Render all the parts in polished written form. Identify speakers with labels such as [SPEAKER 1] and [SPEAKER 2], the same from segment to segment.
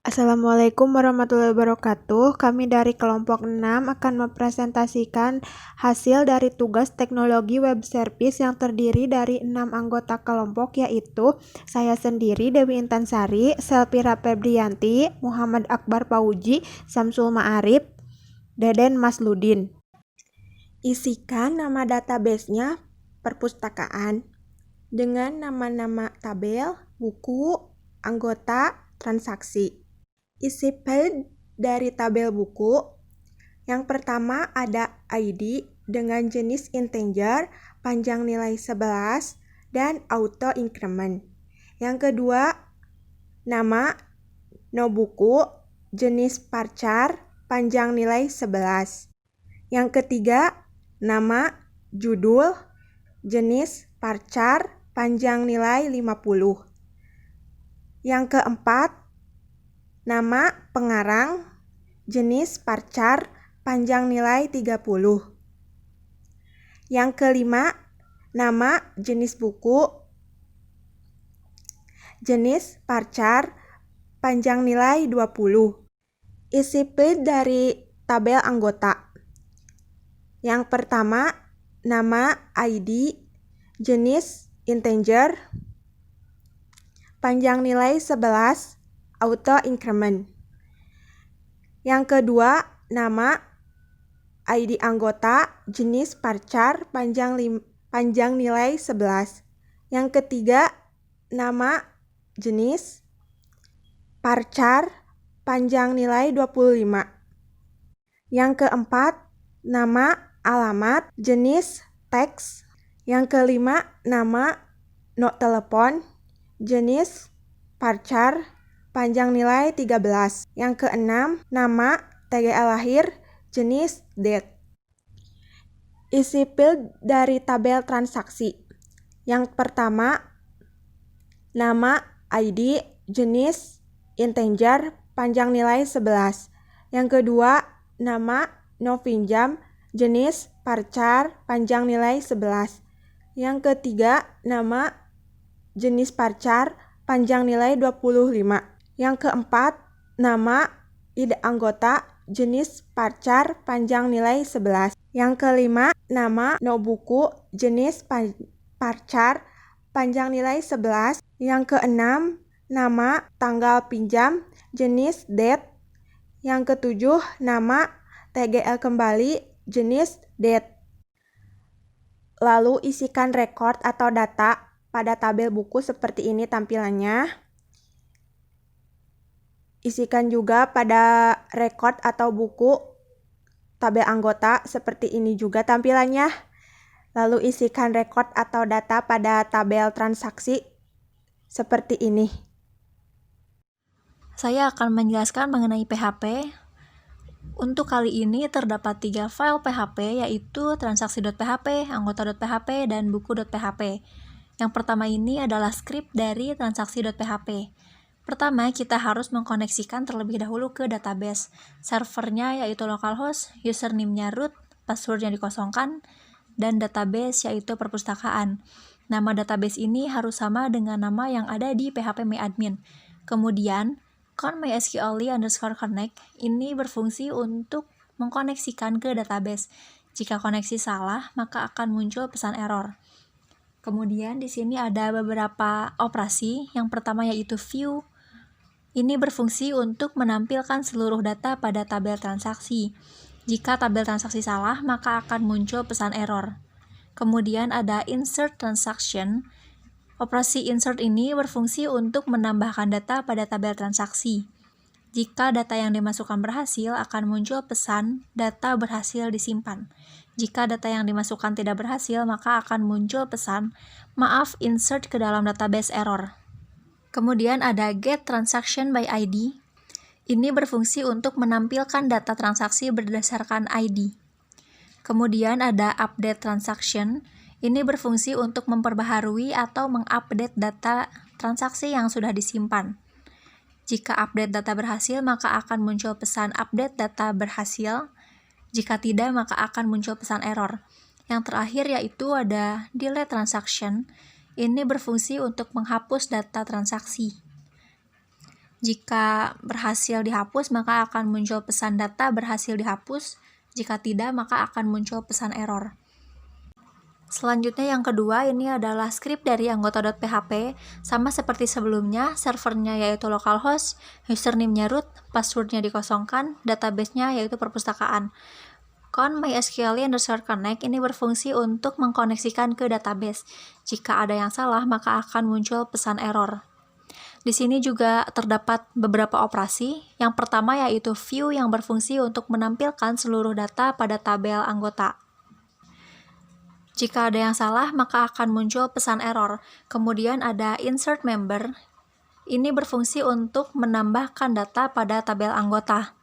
[SPEAKER 1] Assalamualaikum warahmatullahi wabarakatuh. Kami dari kelompok 6 akan mempresentasikan hasil dari tugas teknologi web service yang terdiri dari 6 anggota kelompok, yaitu saya sendiri Dewi Intansari, Selpira Febrianti, Muhammad Akbar Pauji, Samsul Ma'arif, Deden Masludin. Isikan nama database-nya perpustakaan dengan nama-nama tabel, buku, anggota, transaksi. Isi file dari tabel buku. Yang pertama ada ID dengan jenis integer, panjang nilai 11, dan auto increment. Yang kedua, nama, no buku, jenis varchar, panjang nilai 11. Yang ketiga, nama, judul, jenis varchar, panjang nilai 50. Yang keempat, nama pengarang, jenis varchar, panjang nilai 30. Yang kelima, nama jenis buku, jenis varchar, panjang nilai 20. Isi file dari tabel anggota. Yang pertama, nama ID, jenis integer, panjang nilai 11, auto increment. Yang kedua, nama ID anggota, jenis varchar, panjang nilai 11. Yang ketiga, nama jenis varchar, panjang nilai 25. Yang keempat, nama alamat, jenis teks. Yang kelima, nama no telepon, jenis varchar, panjang nilai 13. Yang keenam, nama TGA lahir, jenis date. Isi file dari tabel transaksi. Yang pertama, nama ID, jenis integer, panjang nilai 11. Yang kedua, nama no pinjam, jenis varchar, panjang nilai 11. Yang ketiga, nama jenis varchar, panjang nilai 25. Yang keempat, nama ID anggota, jenis varchar, panjang nilai 11. Yang kelima, nama no buku, jenis varchar, panjang nilai 11. Yang keenam, nama tanggal pinjam, jenis date. Yang ketujuh, nama TGL kembali, jenis date. Lalu isikan record atau data pada tabel buku seperti ini tampilannya. Isikan juga pada record atau buku tabel anggota seperti ini juga tampilannya. Lalu isikan record atau data pada tabel transaksi seperti ini.
[SPEAKER 2] Saya akan menjelaskan mengenai PHP. Untuk kali ini terdapat 3 file PHP, yaitu transaksi.php, anggota.php, dan buku.php. Yang pertama ini adalah script dari transaksi.php. Pertama, kita harus mengkoneksikan terlebih dahulu ke database. Servernya yaitu localhost, username-nya root, passwordnya dikosongkan, dan database yaitu perpustakaan. Nama database ini harus sama dengan nama yang ada di php_myadmin. Kemudian, .mysql_connect ini berfungsi untuk mengkoneksikan ke database. Jika koneksi salah, maka akan muncul pesan error. Kemudian di sini ada beberapa operasi. Yang pertama yaitu view. Ini berfungsi untuk menampilkan seluruh data pada tabel transaksi. Jika tabel transaksi salah, maka akan muncul pesan error. Kemudian ada insert transaction. Operasi insert ini berfungsi untuk menambahkan data pada tabel transaksi. Jika data yang dimasukkan berhasil, akan muncul pesan data berhasil disimpan. Jika data yang dimasukkan tidak berhasil, maka akan muncul pesan maaf insert ke dalam database error. Kemudian ada get transaction by ID. Ini berfungsi untuk menampilkan data transaksi berdasarkan ID. Kemudian ada update transaction. Ini berfungsi untuk memperbaharui atau mengupdate data transaksi yang sudah disimpan. Jika update data berhasil, maka akan muncul pesan update data berhasil. Jika tidak, maka akan muncul pesan error. Yang terakhir yaitu ada delete transaction. Ini berfungsi untuk menghapus data transaksi. Jika berhasil dihapus, maka akan muncul pesan data berhasil dihapus. Jika tidak, maka akan muncul pesan error. Selanjutnya yang kedua, ini adalah script dari anggota.php. Sama seperti sebelumnya, servernya yaitu localhost, username-nya root, passwordnya dikosongkan, database-nya yaitu perpustakaan. MySQL_connect ini berfungsi untuk mengkoneksikan ke database. Jika ada yang salah, maka akan muncul pesan error. Di sini juga terdapat beberapa operasi. Yang pertama yaitu view yang berfungsi untuk menampilkan seluruh data pada tabel anggota. Jika ada yang salah, maka akan muncul pesan error. Kemudian ada insert member. Ini berfungsi untuk menambahkan data pada tabel anggota.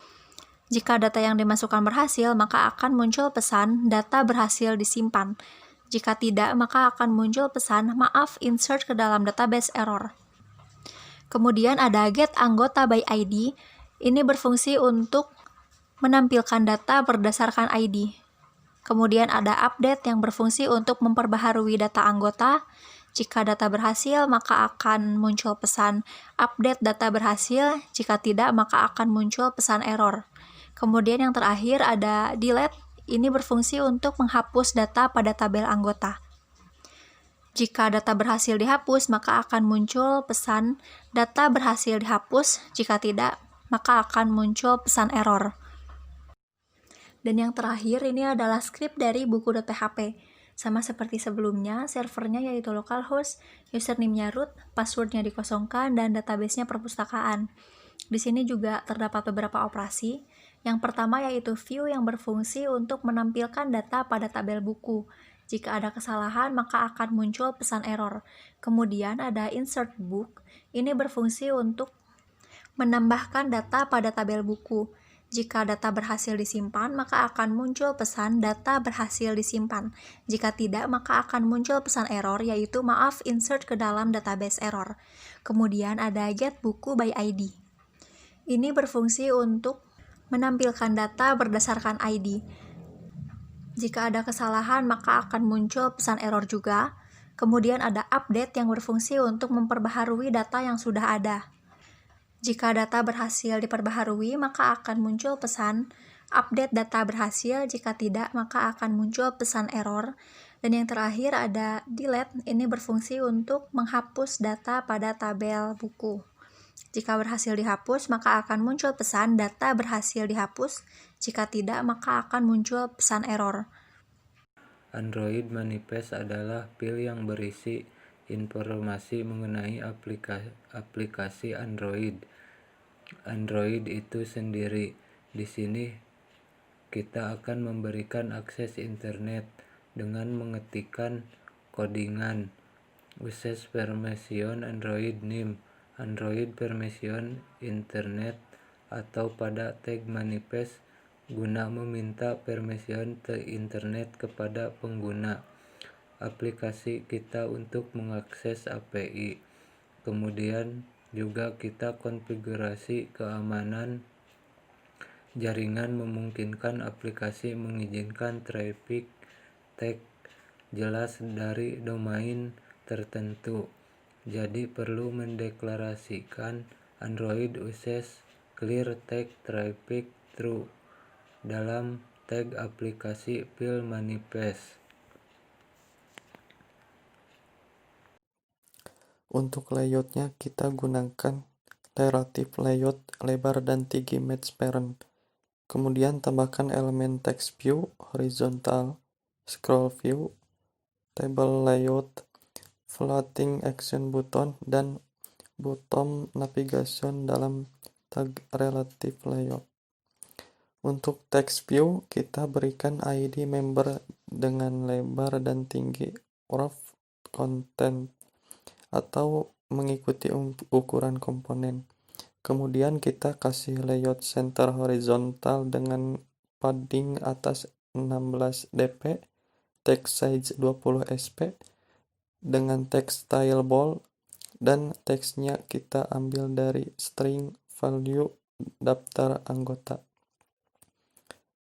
[SPEAKER 2] Jika data yang dimasukkan berhasil, maka akan muncul pesan data berhasil disimpan. Jika tidak, maka akan muncul pesan maaf insert ke dalam database error. Kemudian ada get anggota by ID. Ini berfungsi untuk menampilkan data berdasarkan ID. Kemudian ada update yang berfungsi untuk memperbaharui data anggota. Jika data berhasil, maka akan muncul pesan update data berhasil. Jika tidak, maka akan muncul pesan error. Kemudian yang terakhir ada delete. Ini berfungsi untuk menghapus data pada tabel anggota. Jika data berhasil dihapus, maka akan muncul pesan data berhasil dihapus. Jika tidak, maka akan muncul pesan error. Dan yang terakhir ini adalah script dari buku.php. Sama seperti sebelumnya, servernya yaitu localhost, username-nya root, passwordnya dikosongkan, dan database-nya perpustakaan. Di sini juga terdapat beberapa operasi. Yang pertama yaitu view yang berfungsi untuk menampilkan data pada tabel buku. Jika ada kesalahan, maka akan muncul pesan error. Kemudian ada insert book. Ini berfungsi untuk menambahkan data pada tabel buku. Jika data berhasil disimpan, maka akan muncul pesan data berhasil disimpan. Jika tidak, maka akan muncul pesan error, yaitu maaf insert ke dalam database error. Kemudian ada get buku by ID. Ini berfungsi untuk menampilkan data berdasarkan ID. Jika ada kesalahan, maka akan muncul pesan error juga. Kemudian ada update yang berfungsi untuk memperbaharui data yang sudah ada. Jika data berhasil diperbaharui, maka akan muncul pesan update data berhasil. Jika tidak, maka akan muncul pesan error. Dan yang terakhir ada delete. Ini berfungsi untuk menghapus data pada tabel buku. Jika berhasil dihapus, maka akan muncul pesan data berhasil dihapus. Jika tidak, maka akan muncul pesan error.
[SPEAKER 3] Android Manifest adalah file yang berisi informasi mengenai aplikasi Android. Android itu sendiri. Di sini kita akan memberikan akses internet dengan mengetikkan codingan access permission Android name, Android permission internet, atau pada tag manifest guna meminta permission ke internet kepada pengguna aplikasi kita untuk mengakses API. Kemudian juga kita konfigurasi keamanan jaringan memungkinkan aplikasi mengizinkan traffic tag jelas dari domain tertentu. Jadi perlu mendeklarasikan Android uses clear tag traffic true dalam tag aplikasi file manifest.
[SPEAKER 4] Untuk layoutnya kita gunakan relative layout lebar dan tinggi match parent. Kemudian tambahkan elemen text view, horizontal, scroll view, table layout, floating action button, dan button navigation dalam tag relative layout. Untuk text view, kita berikan ID member dengan lebar dan tinggi rough content atau mengikuti ukuran komponen. Kemudian kita kasih layout center horizontal dengan padding atas 16 dp, text size 20 sp, dengan text style bold, dan teksnya kita ambil dari string value daftar anggota.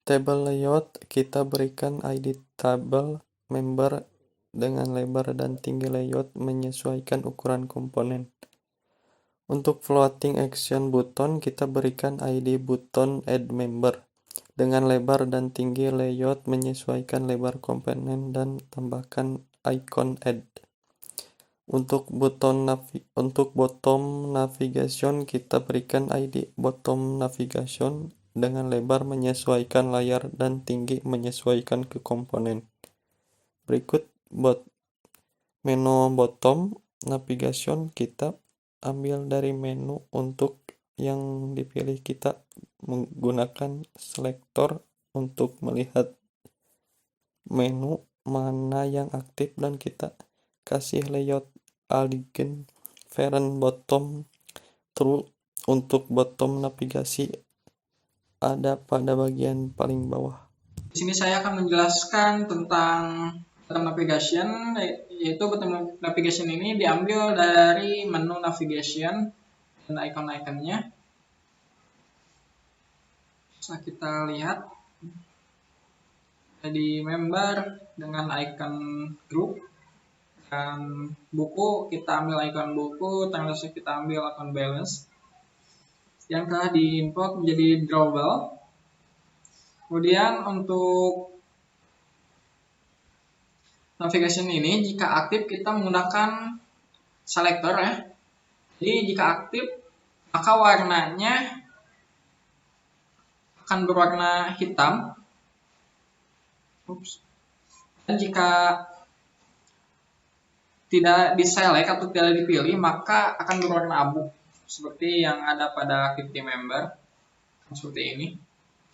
[SPEAKER 4] Table layout kita berikan ID table member dengan lebar dan tinggi layout menyesuaikan ukuran komponen. Untuk floating action button, kita berikan ID button add member dengan lebar dan tinggi layout menyesuaikan lebar komponen dan tambahkan icon add. Untuk bottom navigation, kita berikan ID bottom navigation dengan lebar menyesuaikan layar dan tinggi menyesuaikan ke komponen. Berikut menu bottom navigation, kita ambil dari menu. Untuk yang dipilih, kita menggunakan selektor untuk melihat menu mana yang aktif dan kita kasih layout align parent bottom true. Untuk bottom navigasi ada pada bagian paling bawah.
[SPEAKER 5] Di sini saya akan menjelaskan tentang bottom navigation, yaitu bottom navigation ini diambil dari menu navigation dan icon-iconnya. Bisa kita lihat di member dengan icon group, dan buku kita ambil icon buku, transaksi kita ambil icon balance yang telah diimport menjadi drawable. Kemudian untuk navigation ini jika aktif kita menggunakan selector ya. Jadi jika aktif maka warnanya akan berwarna hitam. Dan jika tidak diselect atau tidak dipilih maka akan berwarna abu seperti yang ada pada activity member, seperti ini,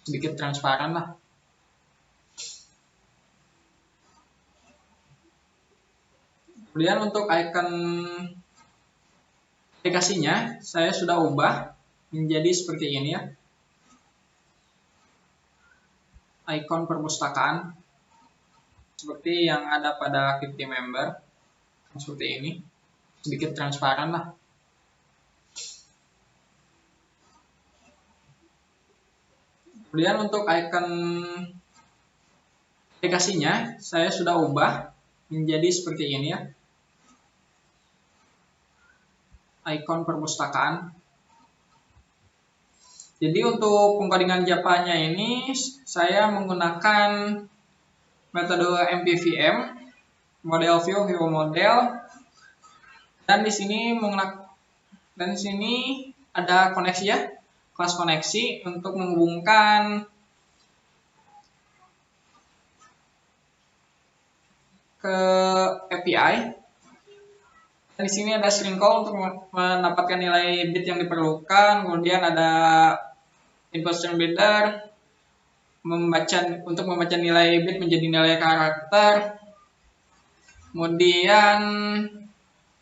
[SPEAKER 5] sedikit transparan lah. Kemudian untuk icon aplikasinya saya sudah ubah menjadi seperti ini ya, icon perpustakaan seperti yang ada pada activity member, seperti ini, sedikit transparan lah. Kemudian untuk icon aplikasinya saya sudah ubah menjadi seperti ini ya, icon perpustakaan. Jadi untuk pengkodingan Java-nya ini saya menggunakan metode MVVM, model view model, dan di sini ada koneksi ya, kelas koneksi untuk menghubungkan ke API. Dan di sini ada string call untuk mendapatkan nilai bit yang diperlukan. Kemudian ada input string builder untuk membaca nilai bit menjadi nilai karakter. Kemudian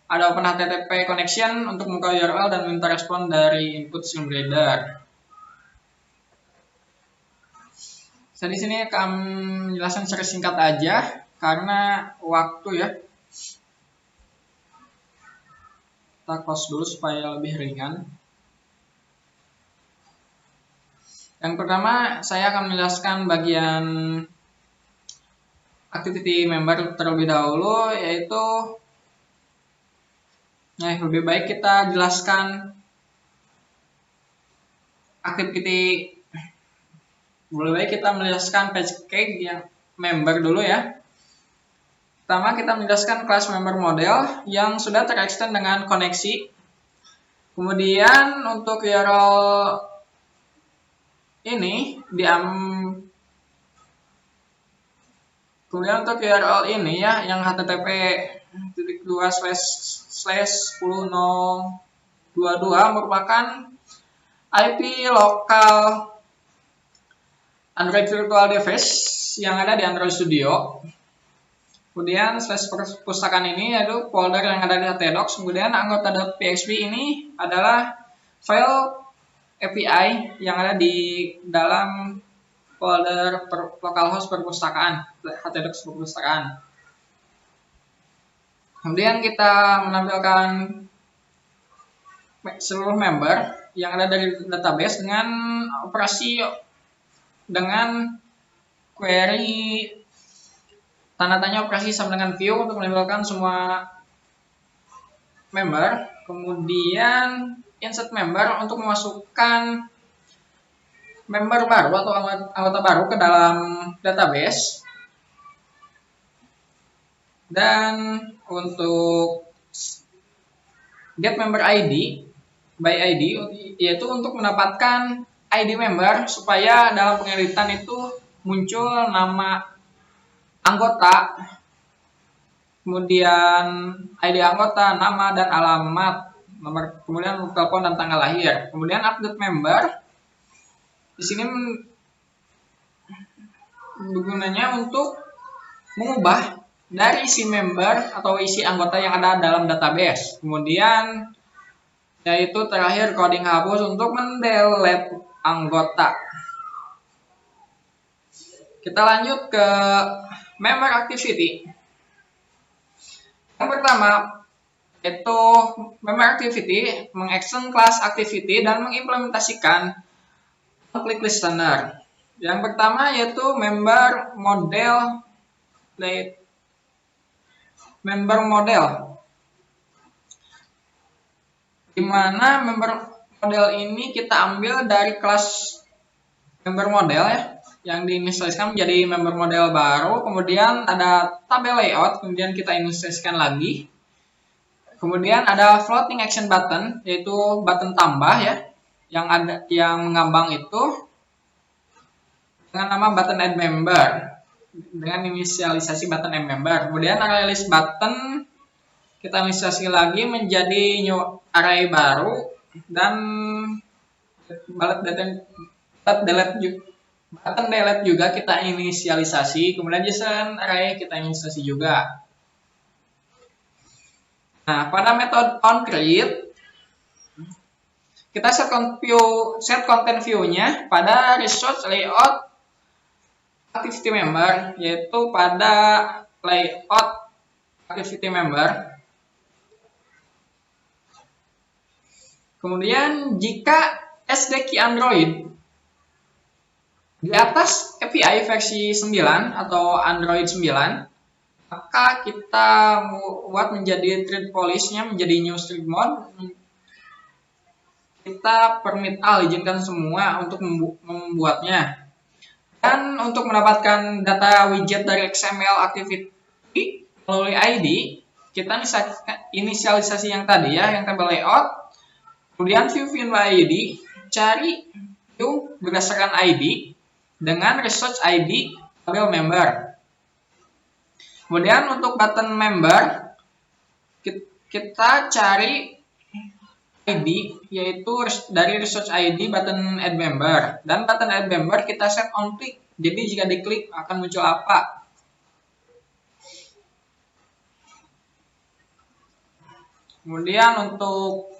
[SPEAKER 5] ada open HTTP connection untuk membuka URL dan minta respon dari input string builder. Saya di sini akan menjelaskan secara singkat aja karena waktu ya. Kita close dulu supaya lebih ringan. Yang pertama, saya akan menjelaskan bagian activity member terlebih dahulu, yaitu lebih baik kita jelaskan page cake yang member dulu ya. Pertama kita menjelaskan kelas member model yang sudah terextend dengan koneksi. Kemudian untuk URL ini ya yang http://10.022 merupakan IP lokal Android virtual device yang ada di Android Studio. Kemudian perpustakaan ini yaitu folder yang ada di htdocs. Kemudian anggota.php ini adalah file API yang ada di dalam folder localhost perpustakaan, htdocs perpustakaan. Kemudian kita menampilkan seluruh member yang ada dari database dengan query tanda tanya operasi sama dengan view untuk menampilkan semua member. Kemudian insert member untuk memasukkan member baru atau anggota baru ke dalam database. Dan untuk get member ID by ID yaitu untuk mendapatkan ID member supaya dalam pengeditan itu muncul nama anggota, kemudian ID anggota, nama dan alamat, nomor, kemudian nomor telepon dan tanggal lahir. Kemudian update member di sini gunanya untuk mengubah dari isi member atau isi anggota yang ada dalam database. Kemudian yaitu terakhir coding hapus untuk mendelete anggota. Kita lanjut ke member activity. Yang pertama itu member activity mengaction class activity dan mengimplementasikan click listener. Yang pertama yaitu member model di mana member model ini kita ambil dari kelas member model ya, yang diinisialiskan menjadi member model baru. Kemudian ada tabel layout, kemudian kita inisialiskan lagi. Kemudian ada floating action button, yaitu button tambah ya, yang mengambang itu dengan nama button add member, dengan inisialisasi button add member. Kemudian array list button kita inisialisasi lagi menjadi new array baru, dan button delete juga kita inisialisasi. Kemudian JSON array kita inisialisasi juga. Nah, pada metode onCreate kita set content view-nya pada resource layout activity member, yaitu pada layout activity member. Kemudian jika SD key Android di atas API versi 9 atau Android 9, maka kita buat menjadi thread polish-nya menjadi new thread mode. Kita permit all, izinkan semua untuk membuatnya. Dan untuk mendapatkan data widget dari XML activity melalui ID, kita inisialisasi yang tadi ya, yang tabel layout. Kemudian view by ID, cari view berdasarkan ID dengan research ID tabel member. Kemudian untuk button member, kita cari ID, yaitu dari research ID button add member. Dan button add member kita set on click, jadi jika diklik akan muncul apa. Kemudian untuk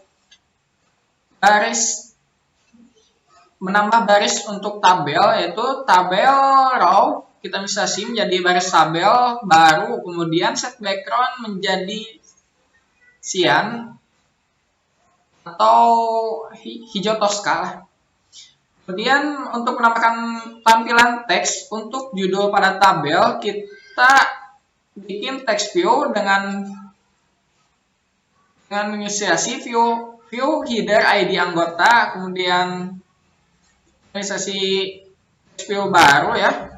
[SPEAKER 5] menambah baris untuk tabel, yaitu tabel row kita bisa menjadi baris tabel baru. Kemudian set background menjadi cyan atau hijau toska. Kemudian untuk menambahkan tampilan teks untuk judul pada tabel, kita bikin text view dengan inisiasi view header ID anggota, kemudian inisiasi text view baru ya.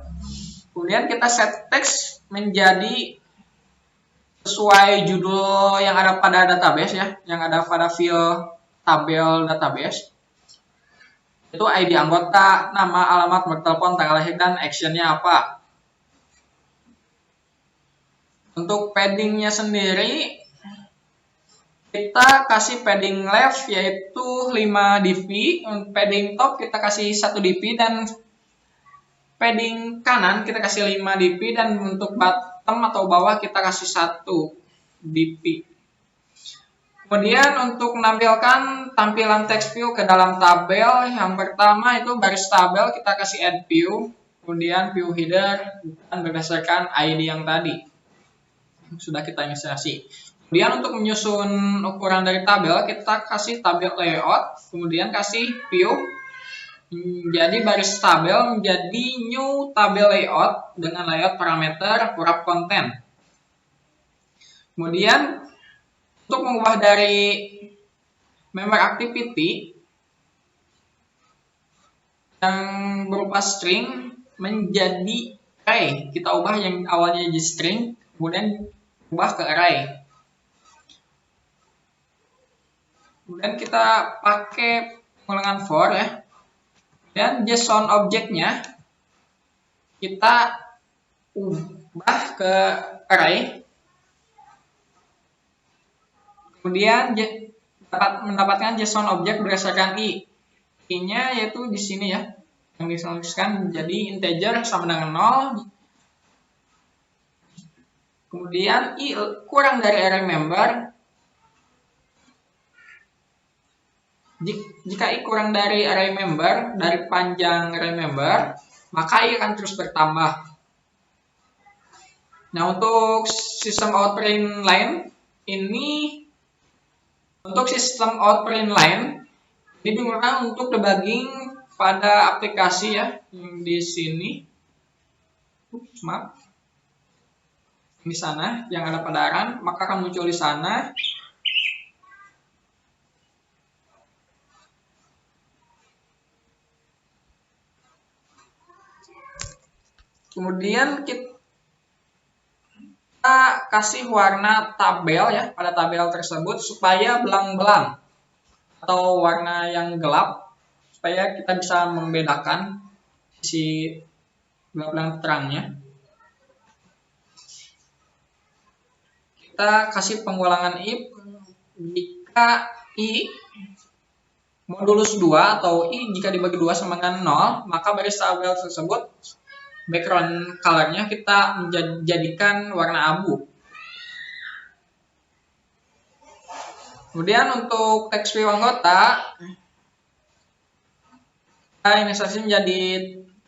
[SPEAKER 5] Kemudian kita set teks menjadi sesuai judul yang ada pada database ya, yang ada pada field tabel database. Itu ID anggota, nama, alamat, nomor telepon, tanggal lahir, dan actionnya apa. Untuk paddingnya sendiri, kita kasih padding left yaitu 5 dp, padding top kita kasih 1 dp, dan padding kanan kita kasih 5 dp, dan untuk bottom atau bawah kita kasih 1 dp. Kemudian untuk menampilkan tampilan text view ke dalam tabel, yang pertama itu baris tabel kita kasih add view, kemudian view header dan berdasarkan ID yang tadi sudah kita inisiasi. Kemudian untuk menyusun ukuran dari tabel, kita kasih tabel layout, kemudian kasih view menjadi baris tabel menjadi new tabel layout dengan layout parameter wrap content. Kemudian untuk mengubah dari member activity yang berupa string menjadi array. Kita ubah yang awalnya jadi string, kemudian ubah ke array. Kemudian kita pakai pengulangan for ya. Dan JSON objeknya kita ubah ke array. Kemudian mendapatkan JSON objek berdasarkan i. I-nya yaitu di sini ya, yang dituliskan jadi integer sama dengan 0. Kemudian i kurang dari array member. Jika i kurang dari array member, dari panjang array member, maka i akan terus bertambah. Nah, untuk sistem out print line ini, untuk sistem out print line ini digunakan untuk debugging pada aplikasi ya, yang di sini. Maaf. Di sana yang ada padaran, maka akan muncul di sana. Kemudian kita kasih warna tabel ya pada tabel tersebut supaya belang-belang atau warna yang gelap, supaya kita bisa membedakan sisi gelap dan terangnya. Kita kasih pengulangan if jika i modulus 2 atau i jika dibagi 2 sama dengan 0, maka baris tabel tersebut background colornya kita menjadikan warna abu. Kemudian untuk text view anggota, kita inisialisasi menjadi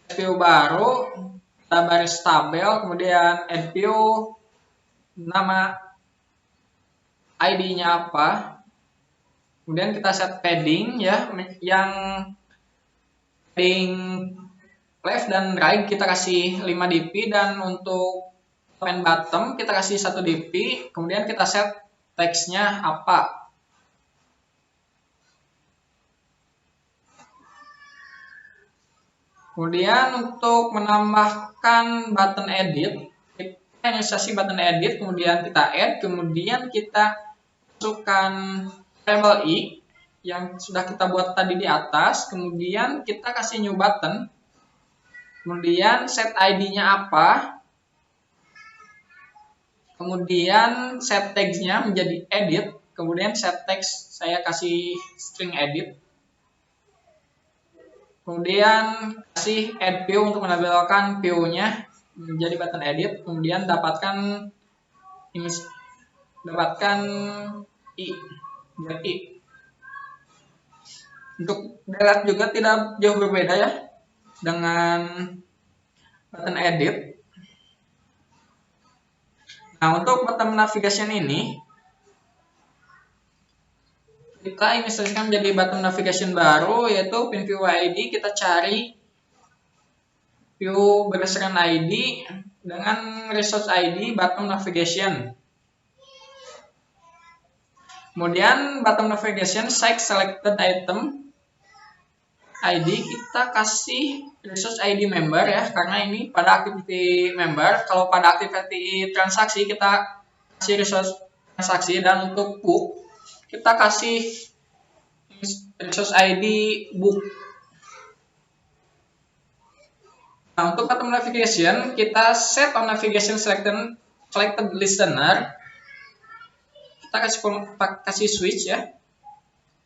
[SPEAKER 5] text view baru, kita baris tabel, kemudian add view, nama ID-nya apa, kemudian kita set padding ya, yang padding left dan right kita kasih 5 dp, dan untuk top and bottom kita kasih 1 dp, kemudian kita set teksnya apa. Kemudian untuk menambahkan button edit, kita inisialisasi button edit, kemudian kita add, kemudian kita masukkan variable i yang sudah kita buat tadi di atas, kemudian kita kasih new button, kemudian set ID-nya apa, kemudian set text-nya menjadi edit, kemudian set text saya kasih string edit. Kemudian kasih add view untuk menampilkan view-nya menjadi button edit. Kemudian dapatkan i, buat i. Untuk delete juga tidak jauh berbeda ya dengan button edit. Nah, untuk button navigation ini kita inisialisasikan menjadi button navigation baru, yaitu pin view ID. Kita cari view berdasarkan ID dengan resource ID button navigation. Kemudian button navigation selected item ID kita kasih resource ID member ya, karena ini pada activity member. Kalau pada activity transaksi kita kasih resource transaksi, dan untuk book kita kasih resource ID book. Nah, untuk button navigation kita set on navigation selected listener. Kita kasih switch ya.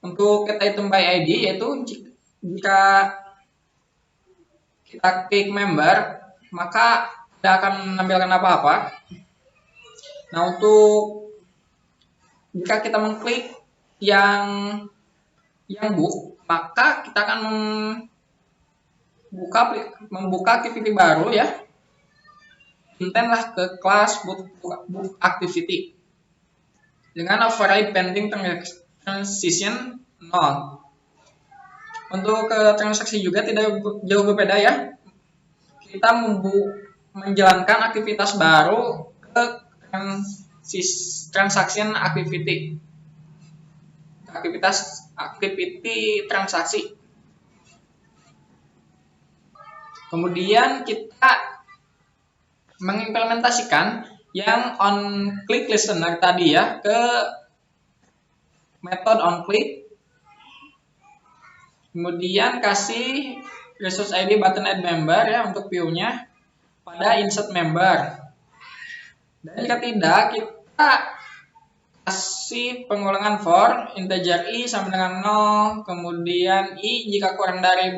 [SPEAKER 5] Untuk get item by ID, yaitu jika kita klik member maka tidak akan menampilkan apa-apa. Nah, untuk jika kita mengklik yang book, maka kita akan membuka activity baru ya. Intentlah ke kelas book activity dengan override pending transition 0. Untuk transaksi juga tidak jauh berbeda ya. Kita menjalankan aktivitas baru ke transaction activity. Aktivitas activity transaksi. Kemudian kita mengimplementasikan yang on click listener tadi ya ke method on click. Kemudian kasih resource ID button add member ya untuk view-nya pada insert member. Dan jika tidak, kita kasih pengulangan for integer i sama dengan 0, kemudian i jika kurang dari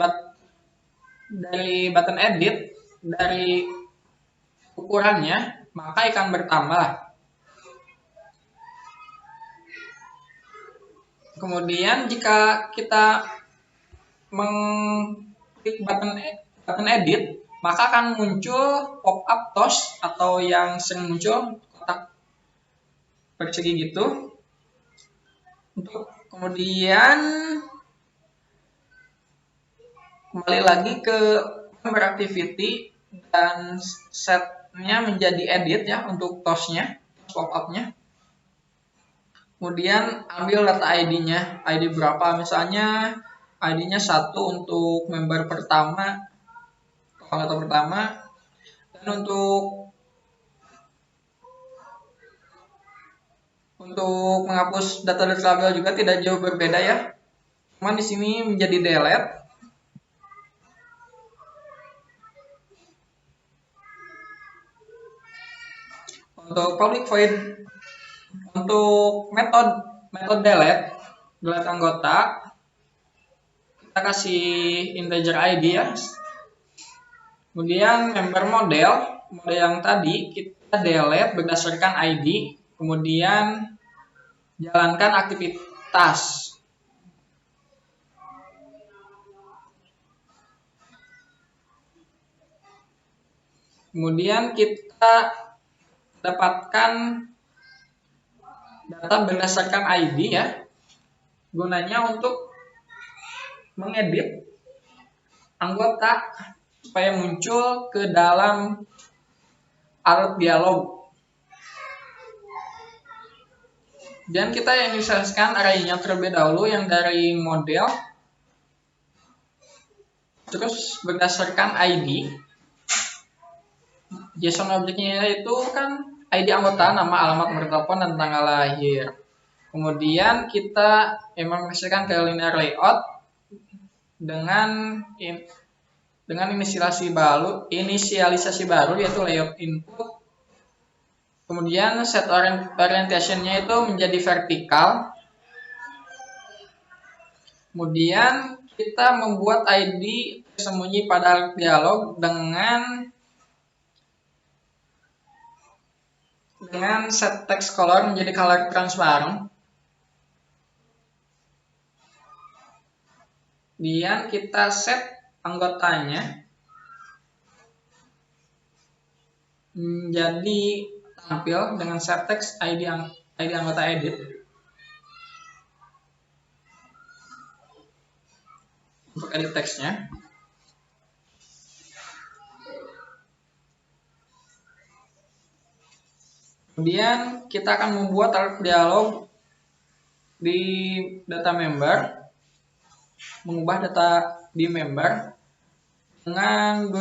[SPEAKER 5] button edit dari ukurannya, maka akan bertambah. Kemudian jika kita mengklik button edit, maka akan muncul pop-up toast atau yang sering muncul kotak persegi gitu. Kemudian kembali lagi ke member activity dan setnya menjadi edit ya untuk toastnya, pop-upnya. Kemudian ambil data ID-nya, ID berapa misalnya, ID-nya 1 untuk member pertama, data pertama, dan untuk menghapus data label juga tidak jauh berbeda ya. Cuman di sini menjadi delete. Untuk public void, untuk metode delete anggota, kita kasih integer ID ya. Kemudian member model yang tadi kita delete berdasarkan ID, kemudian jalankan aktivitas. Kemudian kita dapatkan data berdasarkan ID ya, gunanya untuk mengedit anggota supaya muncul ke dalam alert dialog. Dan kita inisialisasikan array-nya terlebih dahulu yang dari model, terus berdasarkan ID. JSON objeknya itu kan ID anggota, nama, alamat, nomor telepon, dan tanggal lahir. Kemudian kita mengimplementasikan ke linear layout dengan inisialisasi baru yaitu layout input. Kemudian set orientation-nya itu menjadi vertikal. Kemudian kita membuat ID tersembunyi pada dialog dengan set text color menjadi color transparent. Kemudian kita set anggotanya menjadi tampil dengan set text ID anggota edit. Untuk edit teksnya. Kemudian kita akan membuat alert dialog di data member, mengubah data di member dengan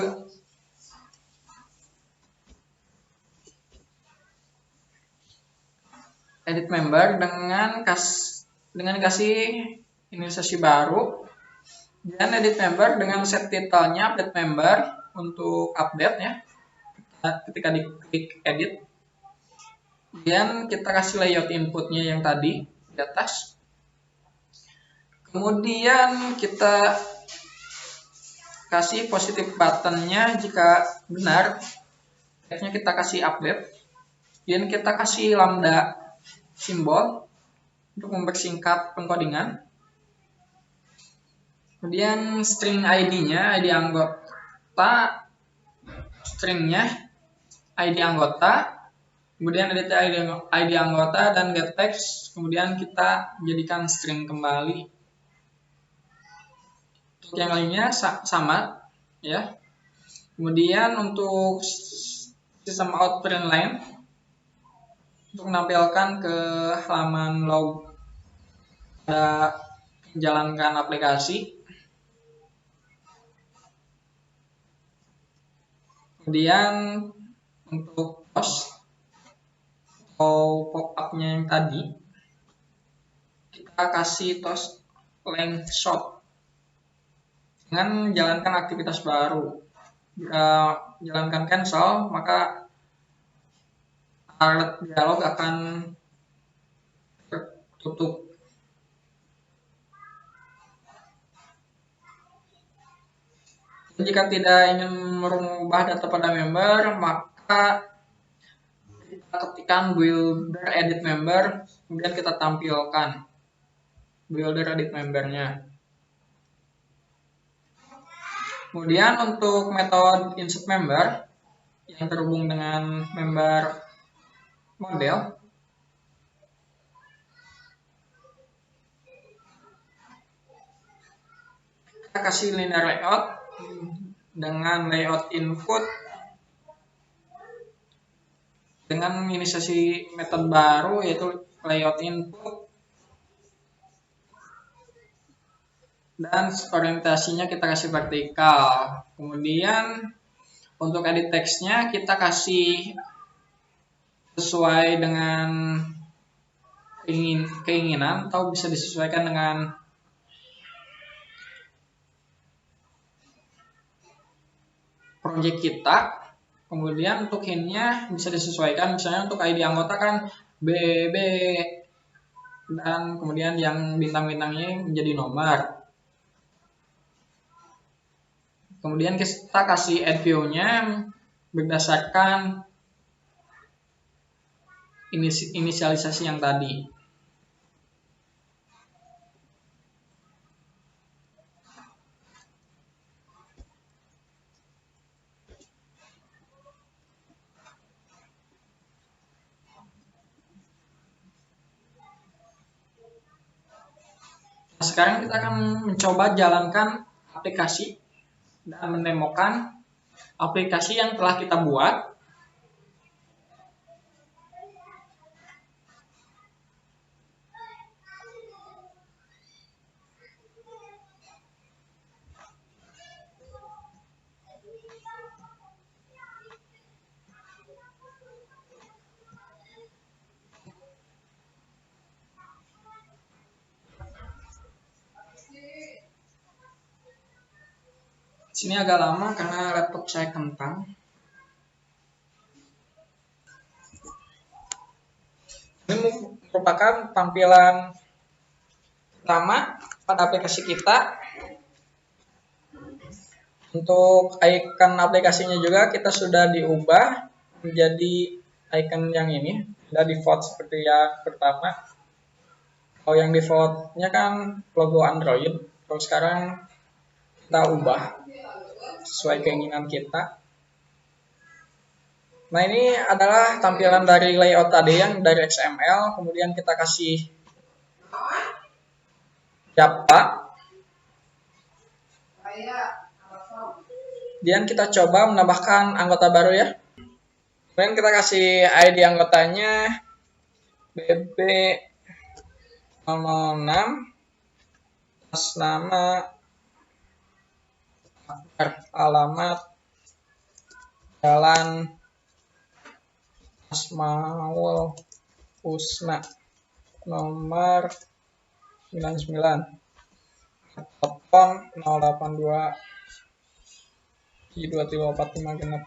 [SPEAKER 5] edit member dengan kasih inisialisasi baru, dan edit member dengan set title-nya update member untuk update ya ketika diklik edit. Kemudian kita kasih layout inputnya yang tadi di atas. Kemudian kita kasih positif buttonnya jika benar, teksnya kita kasih update. Dan kita kasih lambda simbol untuk mempersingkat pengkodingan. Kemudian string ID-nya, ID anggota, stringnya ID anggota, kemudian edit ID anggota dan get text, kemudian kita jadikan string kembali. Untuk yang lainnya sama ya. Kemudian untuk sistem out print line untuk menampilkan ke halaman log pada jalankan aplikasi. Kemudian untuk post atau pop-up-nya yang tadi, kita kasih toast length short dengan jalankan aktivitas baru. Jika jalankan cancel, maka alert dialog akan tertutup. Jika tidak ingin merubah data pada member, maka kita ketikkan builder edit member, kemudian kita tampilkan builder edit membernya. Kemudian untuk metode insert member yang terhubung dengan member model, kita kasih linear layout dengan layout input dengan inisiasi metode baru yaitu layout input, dan orientasinya kita kasih vertikal. Kemudian untuk edit teksnya kita kasih sesuai dengan keinginan atau bisa disesuaikan dengan project kita. Kemudian untuk hintnya bisa disesuaikan, misalnya untuk ID anggota kan BB, dan kemudian yang bintang-bintangnya menjadi nomor. Kemudian kita kasih add view-nya berdasarkan inisialisasi yang tadi. Nah, sekarang kita akan mencoba jalankan aplikasi dan mendemokan aplikasi yang telah kita buat. Sini agak lama karena laptop saya kentang. Ini merupakan tampilan pertama pada aplikasi kita. Untuk icon aplikasinya juga kita sudah diubah menjadi icon yang ini, sudah default seperti yang pertama. Kalau yang defaultnya kan logo Android, kalau sekarang kita ubah sesuai keinginan kita. Nah, ini adalah tampilan dari layout tadi yang dari XML, kemudian kita kasih data. Kemudian kita coba menambahkan anggota baru ya. Kemudian kita kasih ID anggotanya BB 006, atas nama, alamat, Jalan Asmaul Husna nomor 99, telepon 082 2345 genap.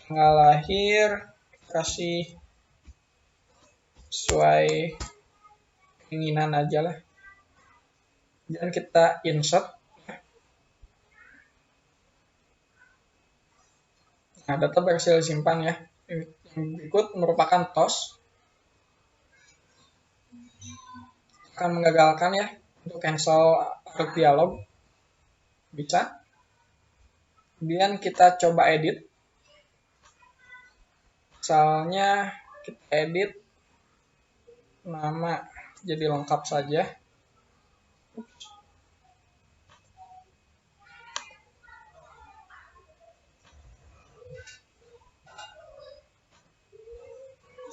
[SPEAKER 5] Tanggal lahir kasih sesuai keinginan aja lah. Dan kita insert. Nah, data berhasil disimpan ya. Yang berikut merupakan toast. Akan menggagalkan ya. Untuk cancel alert dialog bisa. Kemudian kita coba edit. Misalnya kita edit nama jadi lengkap saja.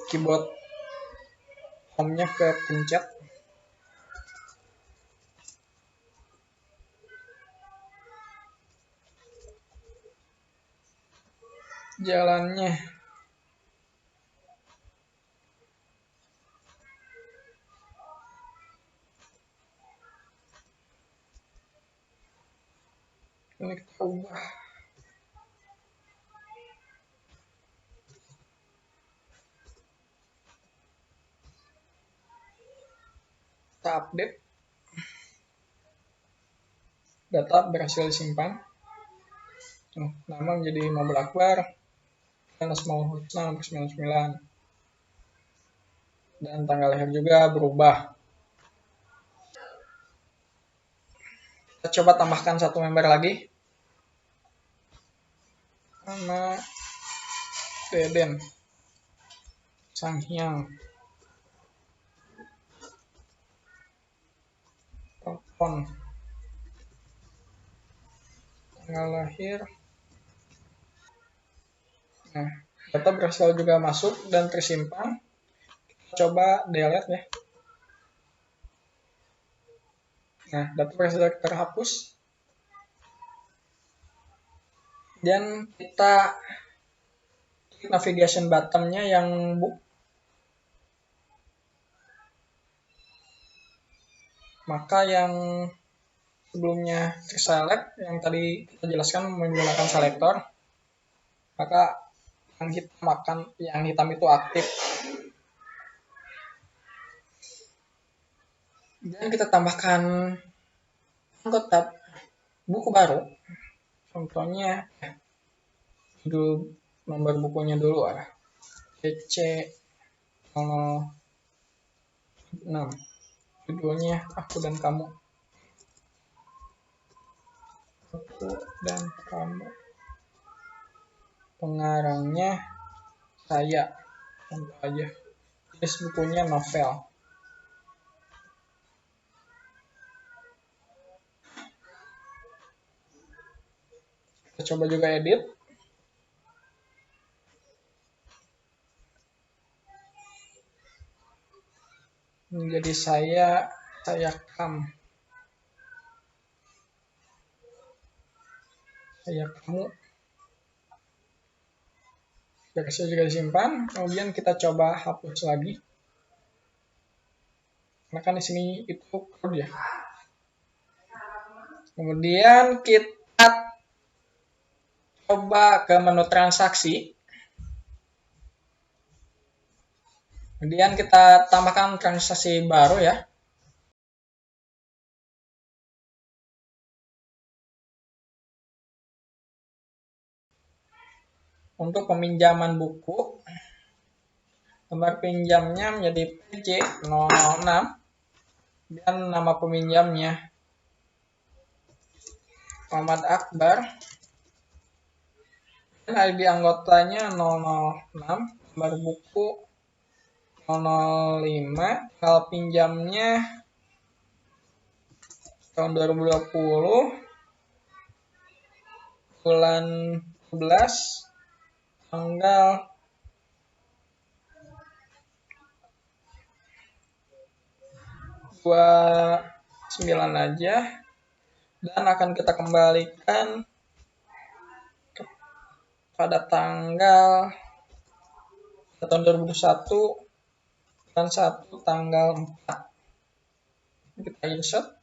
[SPEAKER 5] Keyboard home-nya ke pencet. jalannya. Ini kita ubah. Kita update. Data berhasil disimpan. Nama menjadi Mobile Akbar. Dan Asmaul Husna 99. Dan tanggal lahir juga berubah. Kita coba tambahkan satu member lagi. Nama Deden Sanghyang. Telepon. Tanggal lahir. Nah, data berhasil juga masuk dan tersimpan. Kita coba delete ya. Nah, data berhasil terhapus. Dan kita klik navigation button-nya yang book. Maka yang sebelumnya terselect, yang tadi kita jelaskan menggunakan selector, maka yang hitam itu aktif. Dan kita tambahkan anggota buku baru. Contohnya judul nomor bukunya dulu ada DC 06. Judulnya Aku dan Kamu. Aku dan Kamu. Pengarangnya saya. Contoh aja. Jenis bukunya novel. Kita coba juga edit. Menjadi saya kamu. Saya kamu. Berhasil juga disimpan. Kemudian kita coba hapus lagi. Karena kan di sini itu code ya. Kemudian kita coba ke menu transaksi. Kemudian kita tambahkan transaksi baru ya. Untuk peminjaman buku, nomor pinjamnya menjadi PJ006 dan nama peminjamnya Muhammad Akbar. Dan ID anggotanya 006, nomor buku 005, kalau pinjamnya tahun 2020, bulan 12, tanggal 29 aja, dan akan kita kembalikan pada tanggal tahun 2021 bulan 1 tanggal 4. Kita insert.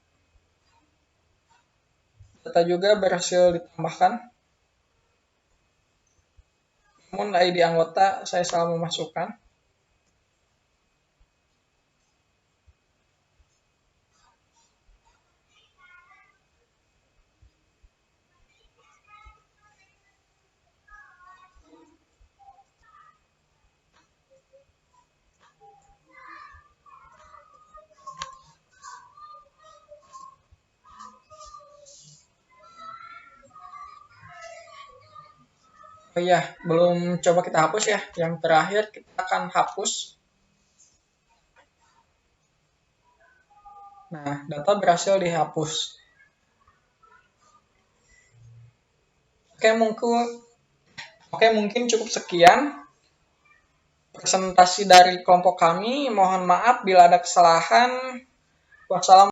[SPEAKER 5] Data juga berhasil ditambahkan. Namun ID anggota saya salah memasukkan. Oh iya, belum coba kita hapus ya. Yang terakhir kita akan hapus. Nah, data berhasil dihapus. Oke, mungkin cukup sekian presentasi dari kelompok kami. Mohon maaf bila ada kesalahan. Wassalamualaikum.